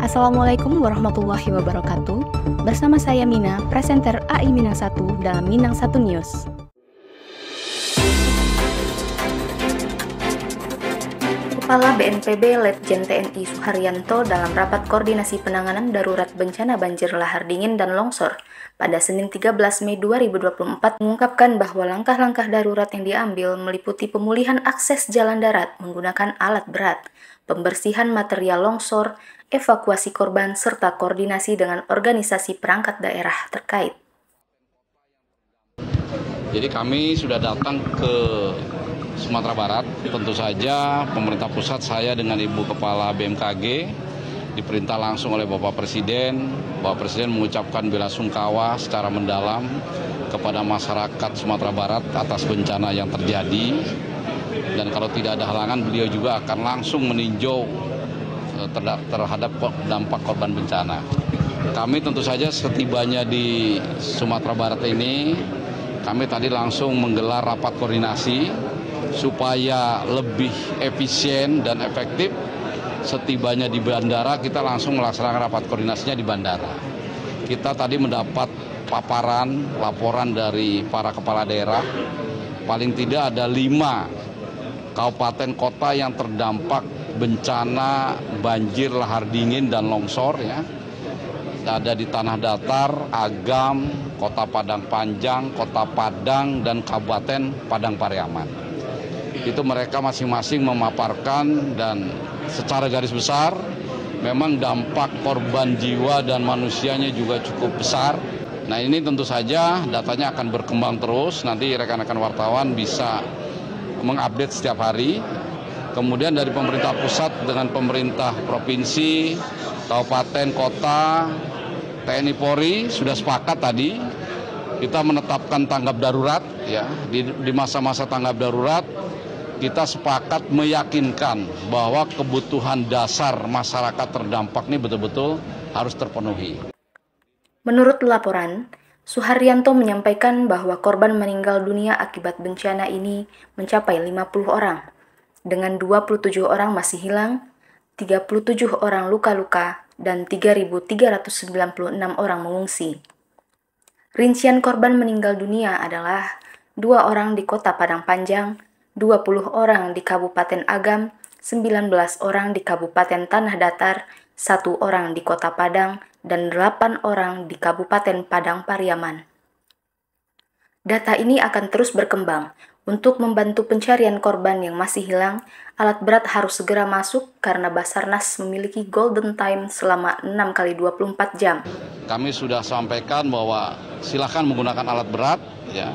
Assalamualaikum warahmatullahi wabarakatuh. Bersama saya Mina, presenter AI Minang 1 dalam Minang 1 News. Kepala BNPB Letjen TNI Suharyanto dalam rapat koordinasi penanganan darurat bencana banjir lahar dingin dan longsor pada Senin 13 Mei 2024 mengungkapkan bahwa langkah-langkah darurat yang diambil meliputi pemulihan akses jalan darat menggunakan alat berat, pembersihan material longsor, evakuasi korban, serta koordinasi dengan organisasi perangkat daerah terkait. Jadi kami sudah datang ke Sumatera Barat, tentu saja pemerintah pusat, saya dengan Ibu Kepala BMKG diperintah langsung oleh Bapak Presiden. Bapak Presiden mengucapkan belasungkawa secara mendalam kepada masyarakat Sumatera Barat atas bencana yang terjadi. Dan kalau tidak ada halangan, beliau juga akan langsung meninjau terhadap dampak korban bencana. Kami tentu saja setibanya di Sumatera Barat ini, kami tadi langsung menggelar rapat koordinasi supaya lebih efisien dan efektif. Setibanya di bandara, kita langsung melaksanakan rapat koordinasinya di bandara. Kita tadi mendapat laporan dari para kepala daerah, paling tidak ada 5 kabupaten kota yang terdampak bencana banjir lahar dingin dan longsor, ya. Ada di Tanah Datar, Agam, Kota Padang Panjang, Kota Padang, dan Kabupaten Padang Pariaman. Itu mereka masing-masing memaparkan, dan secara garis besar memang dampak korban jiwa dan manusianya juga cukup besar. Nah, ini tentu saja datanya akan berkembang terus, nanti rekan-rekan wartawan bisa mengupdate setiap hari. Kemudian dari pemerintah pusat dengan pemerintah provinsi, kabupaten, kota, TNI Polri sudah sepakat tadi kita menetapkan tanggap darurat, ya. Di masa-masa tanggap darurat kita sepakat meyakinkan bahwa kebutuhan dasar masyarakat terdampak ini betul-betul harus terpenuhi. Menurut laporan, Suharyanto menyampaikan bahwa korban meninggal dunia akibat bencana ini mencapai 50 orang, dengan 27 orang masih hilang, 37 orang luka-luka, dan 3.396 orang mengungsi. Rincian korban meninggal dunia adalah 2 orang di Kota Padang Panjang, 20 orang di Kabupaten Agam, 19 orang di Kabupaten Tanah Datar, 1 orang di Kota Padang, dan 8 orang di Kabupaten Padang Pariaman. Data ini akan terus berkembang. Untuk membantu pencarian korban yang masih hilang, alat berat harus segera masuk karena Basarnas memiliki golden time selama 6 kali 24 jam. Kami sudah sampaikan bahwa silakan menggunakan alat berat, ya.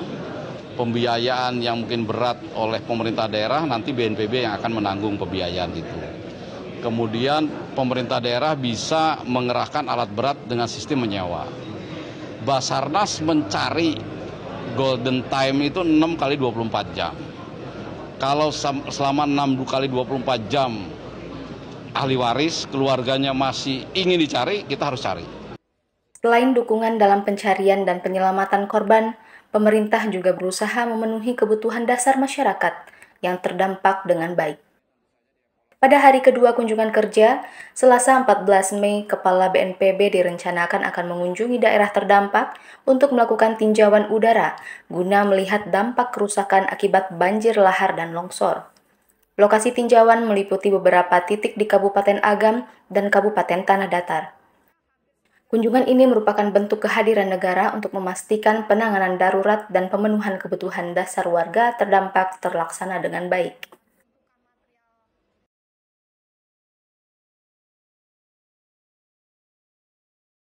Pembiayaan yang mungkin berat oleh pemerintah daerah, nanti BNPB yang akan menanggung pembiayaan itu. Kemudian pemerintah daerah bisa mengerahkan alat berat dengan sistem menyewa. Basarnas mencari golden time itu 6 kali 24 jam. Kalau selama 6 kali 24 jam ahli waris, keluarganya masih ingin dicari, kita harus cari. Selain dukungan dalam pencarian dan penyelamatan korban, pemerintah juga berusaha memenuhi kebutuhan dasar masyarakat yang terdampak dengan baik. Pada hari kedua kunjungan kerja, Selasa 14 Mei, Kepala BNPB direncanakan akan mengunjungi daerah terdampak untuk melakukan tinjauan udara guna melihat dampak kerusakan akibat banjir lahar dan longsor. Lokasi tinjauan meliputi beberapa titik di Kabupaten Agam dan Kabupaten Tanah Datar. Kunjungan ini merupakan bentuk kehadiran negara untuk memastikan penanganan darurat dan pemenuhan kebutuhan dasar warga terdampak terlaksana dengan baik.